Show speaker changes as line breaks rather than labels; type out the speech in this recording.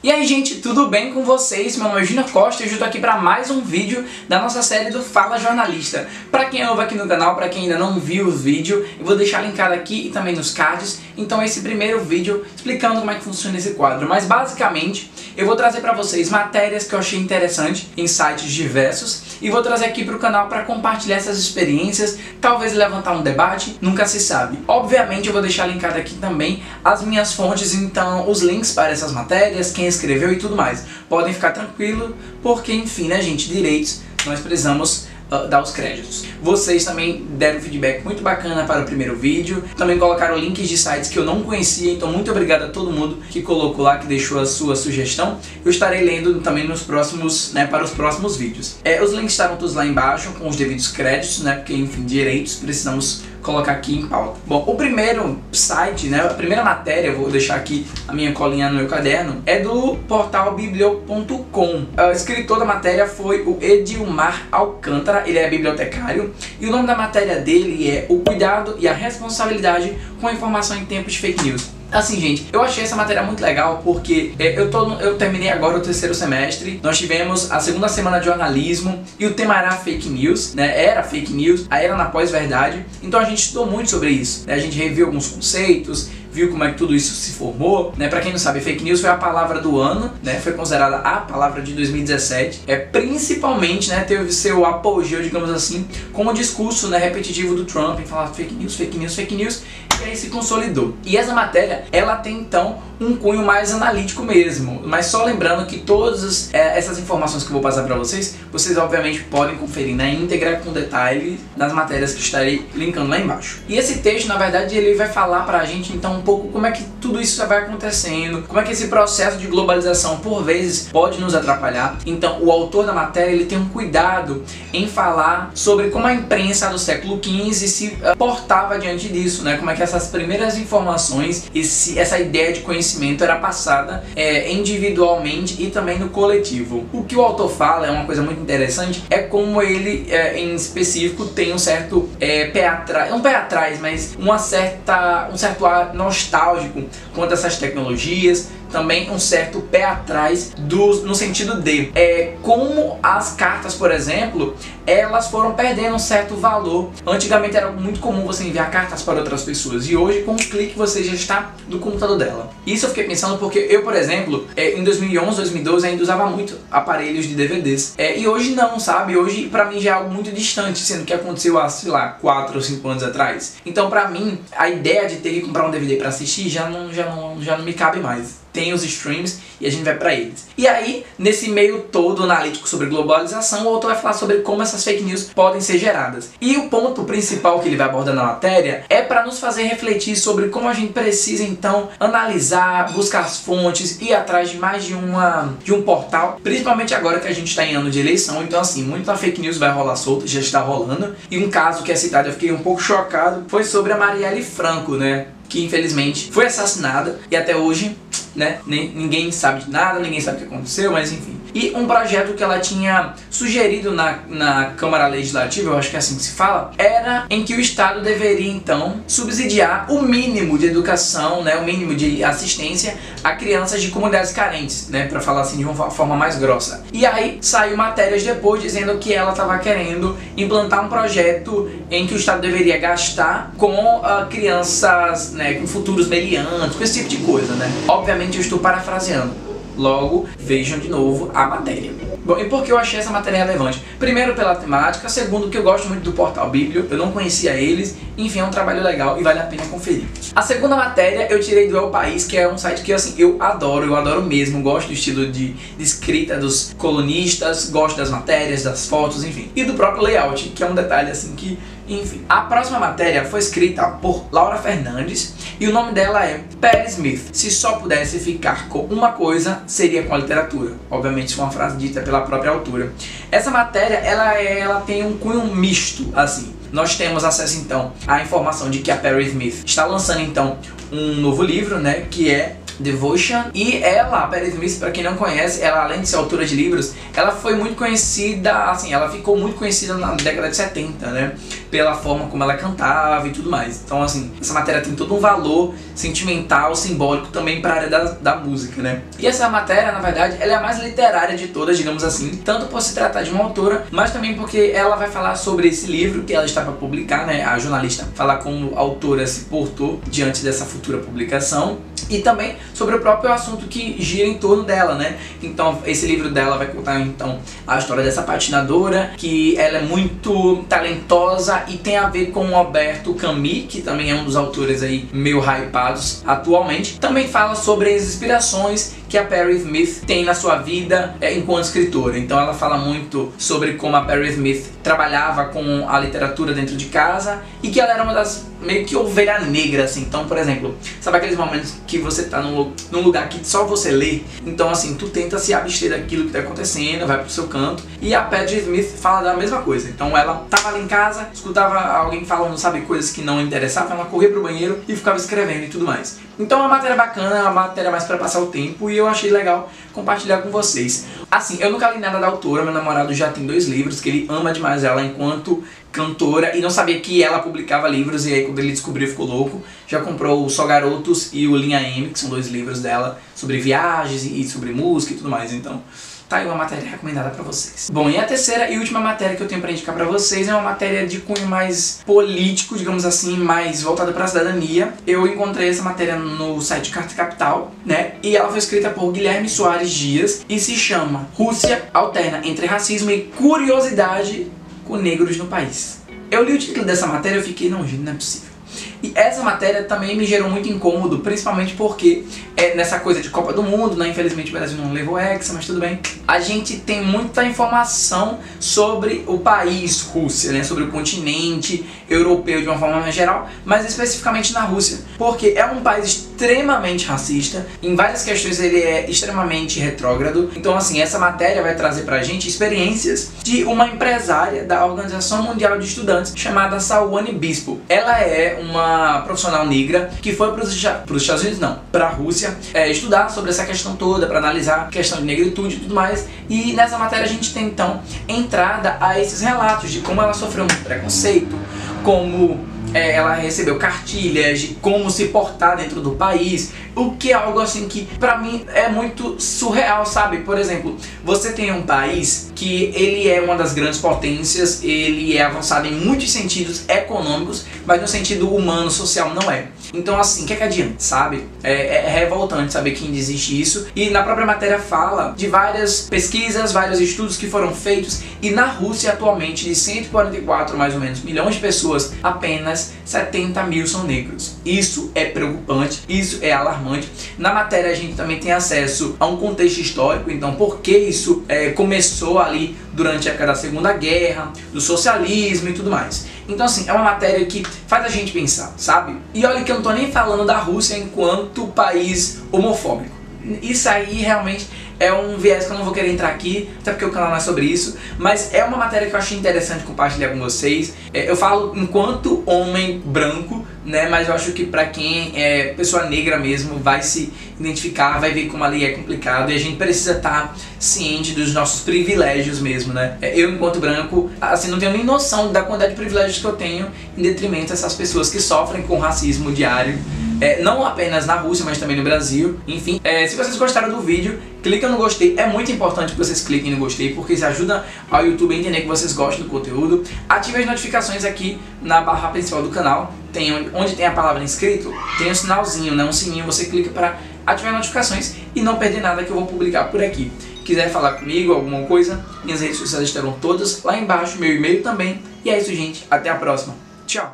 E aí, gente, tudo bem com vocês? Meu nome é Júnior Costa e eu estou aqui para mais um vídeo da nossa série do Fala Jornalista. Para quem é novo aqui no canal, para quem ainda não viu o vídeo, eu vou deixar linkado aqui e também nos cards. Então esse primeiro vídeo explicando como é que funciona esse quadro. Mas basicamente eu vou trazer para vocês matérias que eu achei interessante em sites diversos e vou trazer aqui para o canal para compartilhar essas experiências, talvez levantar um debate, nunca se sabe. Obviamente eu vou deixar linkado aqui também as minhas fontes, então os links para essas matérias, quem escreveu e tudo mais. Podem ficar tranquilo, porque enfim, né, gente, direitos, nós precisamos dar os créditos. Vocês também deram feedback muito bacana para o primeiro vídeo, também colocaram links de sites que eu não conhecia, então muito obrigado a todo mundo que colocou lá, que deixou a sua sugestão. Eu estarei lendo também nos próximos, para os próximos vídeos. Os links estarão todos lá embaixo, com os devidos créditos, porque enfim, direitos, precisamos colocar aqui em pauta. Bom, o primeiro site, a primeira matéria, eu vou deixar aqui a minha colinha no meu caderno, é do portal biblio.com. O escritor da matéria foi o Edilmar Alcântara, ele é bibliotecário, e o nome da matéria dele é O Cuidado e a Responsabilidade com a Informação em Tempos de Fake News. Assim, gente, eu achei essa matéria muito legal porque eu terminei agora o terceiro semestre, nós tivemos a segunda semana de jornalismo e o tema era fake news, era fake news, aí era na pós-verdade, então a gente estudou muito sobre isso, A gente reviu alguns conceitos, viu como é que tudo isso se formou, Pra quem não sabe, fake news foi a palavra do ano, Foi considerada a palavra de 2017, principalmente, teve seu apogeu, digamos assim, com o discurso, repetitivo do Trump em falar fake news, fake news, fake news, e aí se consolidou. E essa matéria, ela tem então um cunho mais analítico mesmo, mas só lembrando que todas essas informações que eu vou passar para vocês, vocês obviamente podem conferir na íntegra com detalhe nas matérias que estarei linkando lá embaixo. E esse texto, na verdade, ele vai falar pra gente então um pouco como é que tudo isso vai acontecendo, como é que esse processo de globalização por vezes pode nos atrapalhar. Então o autor da matéria, ele tem um cuidado em falar sobre como a imprensa do século XV se portava diante disso, como é que essas primeiras informações, essa ideia de conhecimento era passada individualmente e também no coletivo. O que o autor fala é uma coisa muito interessante, é como ele em específico tem um certo pé atrás, não pé atrás, mas um certo ar nostálgico quanto a essas tecnologias, também um certo pé atrás no sentido de como as cartas, por exemplo, elas foram perdendo um certo valor. Antigamente era muito comum você enviar cartas para outras pessoas e hoje com um clique você já está no computador dela. Isso eu fiquei pensando porque eu, por exemplo, em 2011, 2012 ainda usava muito aparelhos de DVDs e hoje não, sabe? Hoje pra mim já é algo muito distante, sendo que aconteceu há, sei lá, 4 ou 5 anos atrás. Então pra mim, a ideia de ter que comprar um DVD para assistir já não me cabe mais. Tem os streams e a gente vai pra eles. E aí, nesse meio todo analítico sobre globalização, o autor vai falar sobre como essas fake news podem ser geradas. E o ponto principal que ele vai abordar na matéria é para nos fazer refletir sobre como a gente precisa então analisar, buscar as fontes, ir atrás de mais de um portal, principalmente agora que a gente está em ano de eleição. Então assim, muita fake news vai rolar solta, já está rolando. E um caso que é citado, eu fiquei um pouco chocado, foi sobre a Marielle Franco, que infelizmente foi assassinada e até hoje ninguém sabe de nada, ninguém sabe o que aconteceu, mas enfim. E um projeto que ela tinha sugerido na Câmara Legislativa, eu acho que é assim que se fala, era em que o Estado deveria então subsidiar o mínimo de educação, o mínimo de assistência a crianças de comunidades carentes, para falar assim de uma forma mais grossa. E aí saiu matérias depois dizendo que ela estava querendo implantar um projeto em que o Estado deveria gastar com crianças, com futuros meliantes, com esse tipo de coisa, Obviamente eu estou parafraseando. Logo, vejam de novo a matéria. Bom, e por que eu achei essa matéria relevante? Primeiro pela temática, segundo que eu gosto muito do portal Biblio, eu não conhecia eles, enfim, é um trabalho legal e vale a pena conferir. A segunda matéria eu tirei do El País, que é um site que assim, eu adoro mesmo, gosto do estilo de escrita dos colunistas, gosto das matérias, das fotos, enfim. E do próprio layout, que é um detalhe assim que... Enfim, a próxima matéria foi escrita por Laura Fernandes e o nome dela é Perry Smith. Se só pudesse ficar com uma coisa, seria com a literatura. Obviamente, isso foi uma frase dita pela própria autora. Essa matéria, ela tem um cunho misto, assim. Nós temos acesso então à informação de que a Perry Smith está lançando então um novo livro, que é Devotion. E ela, a Patti Smith, pra quem não conhece, ela além de ser autora de livros, ela foi muito conhecida, assim, ela ficou muito conhecida na década de 70, né? Pela forma como ela cantava e tudo mais. Então, assim, essa matéria tem todo um valor sentimental, simbólico também para a área da música, né? E essa matéria, na verdade, ela é a mais literária de todas, digamos assim, tanto por se tratar de uma autora, mas também porque ela vai falar sobre esse livro que ela está para publicar, né? A jornalista fala como a autora se portou diante dessa futura publicação. E também sobre o próprio assunto que gira em torno dela, né? Então, esse livro dela vai contar, então, a história dessa patinadora, que ela é muito talentosa e tem a ver com o Alberto Camus, que também é um dos autores aí meio hypados atualmente. Também fala sobre as inspirações que a Patti Smith tem na sua vida enquanto escritora. Então ela fala muito sobre como a Patti Smith trabalhava com a literatura dentro de casa e que ela era uma das meio que ovelha negra, assim. Então, por exemplo, sabe aqueles momentos que você tá num lugar que só você lê? Então, assim, tu tenta se abster daquilo que tá acontecendo, vai pro seu canto. E a Patti Smith fala da mesma coisa. Então ela tava ali em casa, escutava alguém falando, sabe, coisas que não interessavam, ela corria pro banheiro e ficava escrevendo e tudo mais. Então é uma matéria bacana, é uma matéria mais pra passar o tempo e eu achei legal compartilhar com vocês. Assim, eu nunca li nada da autora, meu namorado já tem 2 livros, que ele ama demais ela enquanto cantora e não sabia que ela publicava livros, e aí quando ele descobriu ficou louco. Já comprou o Só Garotos e o Linha M, que são 2 livros dela sobre viagens e sobre música e tudo mais, então tá aí uma matéria recomendada pra vocês. Bom, e a terceira e última matéria que eu tenho pra indicar pra vocês é uma matéria de cunho mais político, digamos assim, mais voltada pra cidadania. Eu encontrei essa matéria no site Carta Capital, né? E ela foi escrita por Guilherme Soares Dias e se chama Rússia alterna entre racismo e curiosidade com negros no país. Eu li o título dessa matéria e eu fiquei, não, gente, não é possível. E essa matéria também me gerou muito incômodo, principalmente porque nessa coisa de Copa do Mundo, né? Infelizmente o Brasil não levou Hexa, mas tudo bem. A gente tem muita informação sobre o país Rússia, né? Sobre o continente europeu de uma forma mais geral, mas especificamente na Rússia. Porque é um país extremamente racista, em várias questões ele é extremamente retrógrado. Então, assim, essa matéria vai trazer pra gente experiências de uma empresária da Organização Mundial de Estudantes chamada Sawane Bispo. Ela é uma profissional negra que foi para os Estados Unidos, não, para a Rússia, estudar sobre essa questão toda, para analisar a questão de negritude e tudo mais. E nessa matéria a gente tem então entrada a esses relatos de como ela sofreu muito preconceito, como ela recebeu cartilhas de como se portar dentro do país, o que é algo assim que pra mim é muito surreal, sabe? Por exemplo, você tem um país que ele é uma das grandes potências, ele é avançado em muitos sentidos econômicos, mas no sentido humano, social não é. Então assim, o que adianta, sabe? É revoltante saber que ainda existe isso. E na própria matéria fala de várias pesquisas, vários estudos que foram feitos, e na Rússia atualmente, de 144 mais ou menos milhões de pessoas, apenas 70 mil são negros. Isso é preocupante, isso é alarmante. Na matéria a gente também tem acesso a um contexto histórico, então por que isso começou ali durante a época da Segunda Guerra, do socialismo e tudo mais. Então assim, é uma matéria que faz a gente pensar, sabe? E olha que eu não tô nem falando da Rússia enquanto país homofóbico. Isso aí realmente é um viés que eu não vou querer entrar aqui, até porque o canal não é sobre isso, mas é uma matéria que eu achei interessante compartilhar com vocês. Eu falo enquanto homem branco, né, mas eu acho que pra quem é pessoa negra mesmo vai se identificar, vai ver como ali é complicado e a gente precisa estar ciente dos nossos privilégios mesmo, né. Eu enquanto branco, assim, não tenho nem noção da quantidade de privilégios que eu tenho em detrimento dessas pessoas que sofrem com racismo diário. Não apenas na Rússia, mas também no Brasil. Enfim, se vocês gostaram do vídeo, clica no gostei. É muito importante que vocês cliquem no gostei, porque isso ajuda ao YouTube a entender que vocês gostam do conteúdo. Ative as notificações aqui na barra principal do canal. Onde tem a palavra inscrito, tem um sinalzinho, né? Um sininho, você clica para ativar notificações e não perder nada que eu vou publicar por aqui. Quiser falar comigo, alguma coisa, minhas redes sociais estarão todas lá embaixo, meu e-mail também. E é isso, gente. Até a próxima. Tchau!